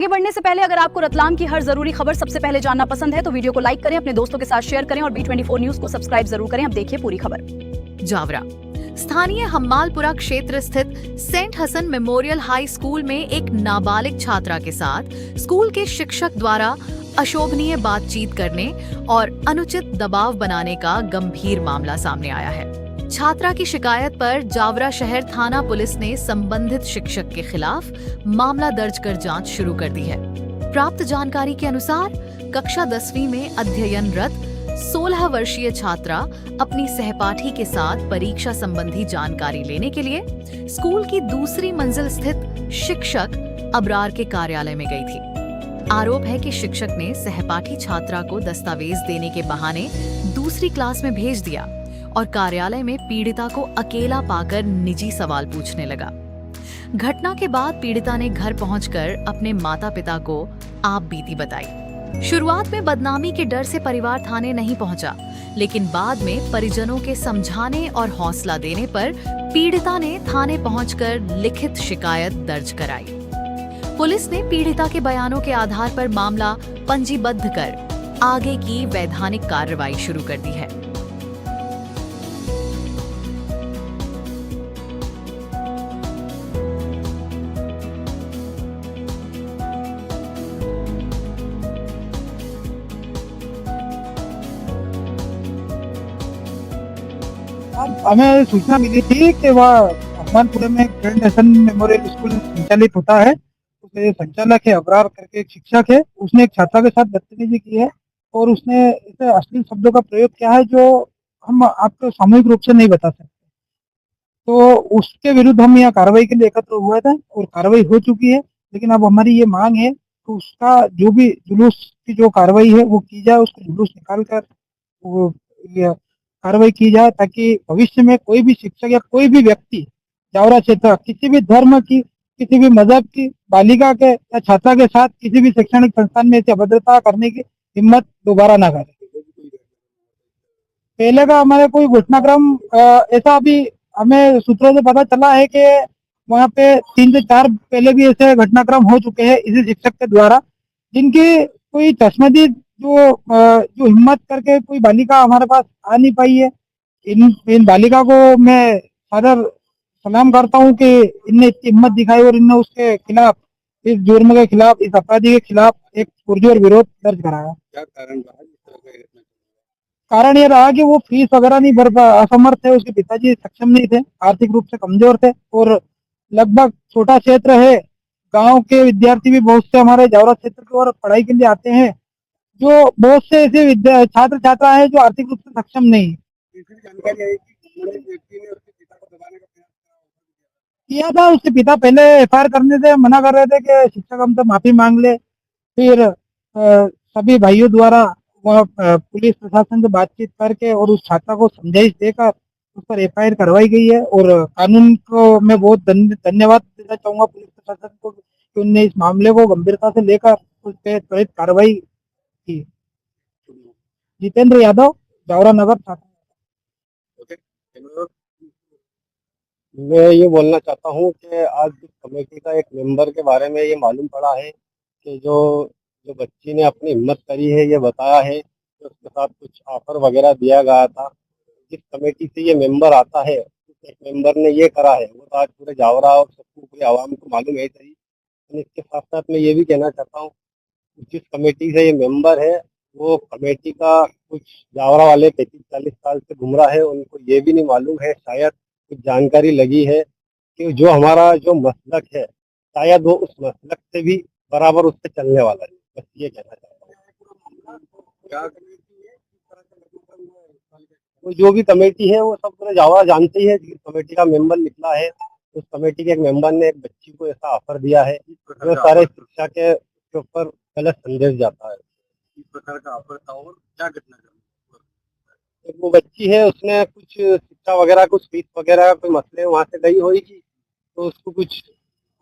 आगे बढ़ने से पहले अगर आपको रतलाम की हर जरूरी खबर सबसे पहले जानना पसंद है तो वीडियो को लाइक करें, अपने दोस्तों के साथ शेयर करें और B24 न्यूज को सब्सक्राइब जरूर करें। अब देखिए पूरी खबर। जावरा स्थानीय हम्मालपुरा क्षेत्र स्थित saint Hasan memorial high school में एक नाबालिग छात्रा के साथ स्कूल के शिक्षक द्वारा अशोभनीय बातचीत करने और अनुचित दबाव बनाने का गंभीर मामला सामने आया है। छात्रा की शिकायत पर जावरा शहर थाना पुलिस ने संबंधित शिक्षक के खिलाफ मामला दर्ज कर जांच शुरू कर दी है। प्राप्त जानकारी के अनुसार कक्षा 10वीं में अध्ययनरत 16 वर्षीय छात्रा अपनी सहपाठी के साथ परीक्षा संबंधी जानकारी लेने के लिए स्कूल की दूसरी मंजिल स्थित शिक्षक अबरार के कार्यालय में गई थी। आरोप है कि शिक्षक ने सहपाठी छात्रा को दस्तावेज देने के बहाने दूसरी क्लास में भेज दिया और कार्यालय में पीड़िता को अकेला पाकर निजी सवाल पूछने लगा। घटना के बाद पीड़िता ने घर पहुंचकर अपने माता पिता को आप बीती बताई। शुरुआत में बदनामी के डर से परिवार थाने नहीं पहुंचा, लेकिन बाद में परिजनों के समझाने और हौसला देने पर पीड़िता ने थाने पहुंचकर लिखित शिकायत दर्ज कराई। पुलिस ने पीड़िता के बयानों के आधार पर मामला पंजीबद्ध कर आगे की वैधानिक कार्रवाई शुरू कर दी है। हमें सूचना मिली थी कि वह हनुमानपुर में सेंट हसन मेमोरियल स्कूल संचालित होता है। उसके संचालक है अबरार करके एक शिक्षक है। उसने एक छात्रा के साथ बदतमीजी की है और उसने ऐसे अश्लील शब्दों का प्रयोग किया है जो हम आपको सामूहिक रूप से नहीं बता सकते। तो उसके विरुद्ध हम यहाँ कार्रवाई के लिए एकत्र हुए थे और कार्रवाई हो चुकी है। लेकिन अब हमारी ये मांग है कि उसका जो भी जुलूस की जो कार्रवाई है वो की जाए, उसको जुलूस निकाल कर वो कार्रवाई की जाए ताकि भविष्य में कोई भी शिक्षक या कोई भी व्यक्ति जावरा क्षेत्र किसी भी धर्म की, किसी भी मजहब की बालिका के या छात्रा के साथ किसी भी शैक्षणिक संस्थान में ऐसी अभद्रता करने की हिम्मत दोबारा ना करे। पहले का हमारे कोई घटनाक्रम ऐसा अभी हमें सूत्रों से पता चला है कि वहाँ पे 3 से 4 पहले भी ऐसे घटनाक्रम हो चुके हैं इसी शिक्षक के द्वारा, जिनकी कोई तस्मदीद जो हिम्मत करके कोई बालिका हमारे पास आ नहीं पाई है। इन बालिका को मैं सादर सलाम करता हूँ कि इनने इतनी हिम्मत दिखाई और इनने उसके खिलाफ, इस जुर्म के खिलाफ, इस अपराधी के खिलाफ एक पुरजोर विरोध दर्ज कराया। क्या कारण रहा? कारण ये रहा कि वो फीस वगैरह नहीं भर पा, असमर्थ है, उसके पिताजी सक्षम नहीं थे, आर्थिक रूप से कमजोर थे और लगभग छोटा क्षेत्र है, गांव के विद्यार्थी भी बहुत से हमारे जावरा क्षेत्र की ओर पढ़ाई के लिए आते हैं। जो बहुत से ऐसे छात्र छात्रा है जो आर्थिक रूप से सक्षम नहीं। जानकारी आई कि व्यक्ति ने उसके पिता को दबाने का प्रयास किया था। उसके पिता पहले एफआईआर करने से मना कर रहे थे कि शिक्षक हमसे माफी मांग ले। फिर सभी भाइयों द्वारा वह पुलिस प्रशासन से बातचीत करके और उस छात्रा को समझाइश देकर उस पर एफआईआर करवाई गई है। और कानून को मैं बहुत धन्यवाद देना चाहूंगा पुलिस प्रशासन को कि उनने इस मामले को गंभीरता से लेकर उस पर त्वरित कार्रवाई की। जितेंद्र यादव, जावरा नगर छात्र। मैं ये बोलना चाहता हूँ कि आज कमेटी का एक मेंबर के बारे में ये मालूम पड़ा है कि जो जो बच्ची ने अपनी हिम्मत करी है, ये बताया है कि उसके साथ कुछ ऑफर वगैरह दिया गया था। जिस कमेटी से ये मेंबर आता है, उस एक मेंबर ने ये करा है, वो तो आज पूरे जावरा और सबको पूरे आवाम को मालूम है सही। इसके साथ साथ मैं ये भी कहना चाहता हूँ, जिस कमेटी से ये मेंबर है वो कमेटी का कुछ जावरा वाले 35-40 साल से घूम रहा है, उनको ये भी नहीं मालूम है, शायद कुछ जानकारी लगी है कि जो हमारा जो मसलक है शायद वो उस मसलक से भी बराबर उससे चलने वाला है। बस ये कहना चाहता हूँ। वो जो भी कमेटी है वो सब पूरे जावरा जानते ही है। जिस कमेटी का मेंबर निकला है, उस कमेटी के एक मेंबर ने एक बच्ची को ऐसा ऑफर दिया है जो सारे शिक्षा के ऊपर गलत संदेश जाता है। इस प्रकार का ऑफर था और क्या घटना है? वो बच्ची है, उसने कुछ शिक्षा वगैरह, कुछ फीस वगैरह कोई मसले वहां से गई होगी, तो उसको कुछ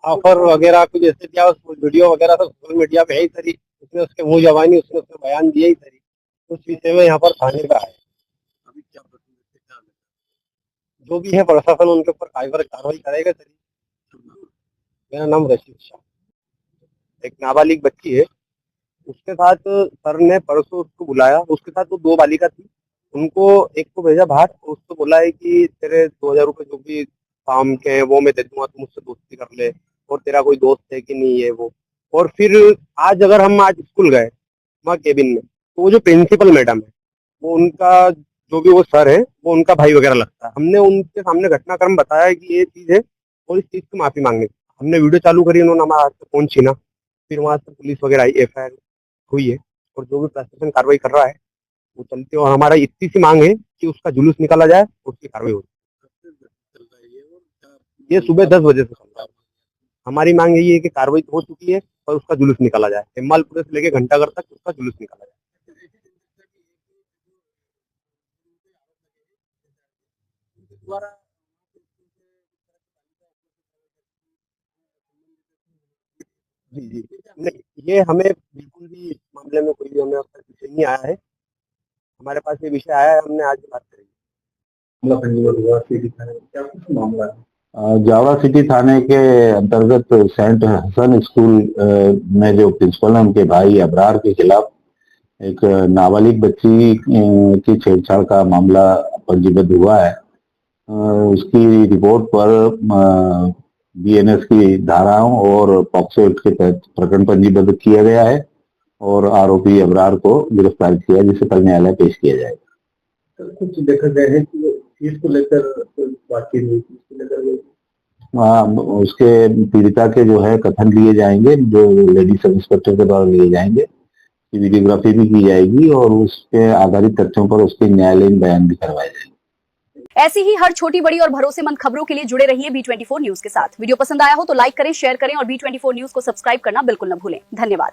ऑफर वगैरह कुछ ऐसे दिया। उसको वीडियो वगैरह तो सोशल मीडिया पे है ही सरी, उसने उसके मुंह जबानी उसने उसने बयान दिया ही सरी। उस विषय में यहाँ पर थाने का है। अभी क्या जो भी है प्रशासन उनके ऊपर कार्रवाई करेगा सरी। मेरा नाम रशीद शाह। एक नाबालिग बच्ची है, उसके साथ सर ने परसों उसको बुलाया, उसके साथ वो 2 बालिका थी, उनको एक को भेजा बाहर, उसको बोला है कि तेरे 2000 रुपये जो भी काम के हैं वो मैं दे दूंगा, तुम मुझसे दोस्ती कर ले, और तेरा कोई दोस्त है कि नहीं है वो। और फिर आज अगर हम आज स्कूल गए वहाँ केबिन में, तो वो जो प्रिंसिपल मैडम है, वो उनका जो भी वो सर है वो उनका भाई वगैरह लगता है। हमने उनके सामने घटनाक्रम बताया कि ये चीज़ है और इस चीज़ की माफी मांगनी। हमने वीडियो चालू करी, उन्होंने हमारा हाथ से फोन छीना, फिर वहाँ से पुलिस वगैरह आई, FIR हुई है, और जो भी प्रशासन कार्रवाई कर रहा है वो चलती है। और हमारा इतनी सी मांग है कि उसका जुलूस निकाला जाए, उसकी कार्रवाई हो। ये सुबह 10 बजे से चल रहा है। हमारी मांग यही है कि कार्रवाई तो हो चुकी है और उसका जुलूस निकाला जाए, हिमालपुर से लेके घंटाघर तक उसका जुलूस निकाला जाए। जी जी, नहीं, ये हमें बिल्कुल भी इस मामले में कोई हमें अब तक विषय नहीं आया है। हमारे पास ये विषय आया है, हमने आज बात करी। जावा सिटी थाने के अंतर्गत सेंट हसन स्कूल में जो प्रिंसिपल है उनके भाई अबरार के खिलाफ एक नाबालिग बच्ची की छेड़छाड़ का मामला पंजीबद्ध हुआ है। उसकी रिपोर्ट पर BNS की धाराओं और पॉक्सो एक्ट के तहत प्रकरण पंजीबद्ध किया गया है और आरोपी अबरार को गिरफ्तार किया, जिसे कल न्यायालय पेश किया जाएगा। कुछ देखा गया है कि फीस को लेकर बातचीत हुई, इसको लेकर उसके पीड़िता के जो है कथन लिए जाएंगे, जो लेडी सब इंस्पेक्टर के द्वारा लिए जाएंगे, वीडियोग्राफी भी की जाएगी और उसके आधारित तथ्यों पर उसके न्यायालयीन बयान भी करवाए जाएंगे। ऐसी ही हर छोटी बड़ी और भरोसेमंद खबरों के लिए जुड़े रहिए B24 न्यूज के साथ। वीडियो पसंद आया हो तो लाइक करें, शेयर करें और B24 न्यूज को सब्सक्राइब करना बिल्कुल न भूलें। धन्यवाद।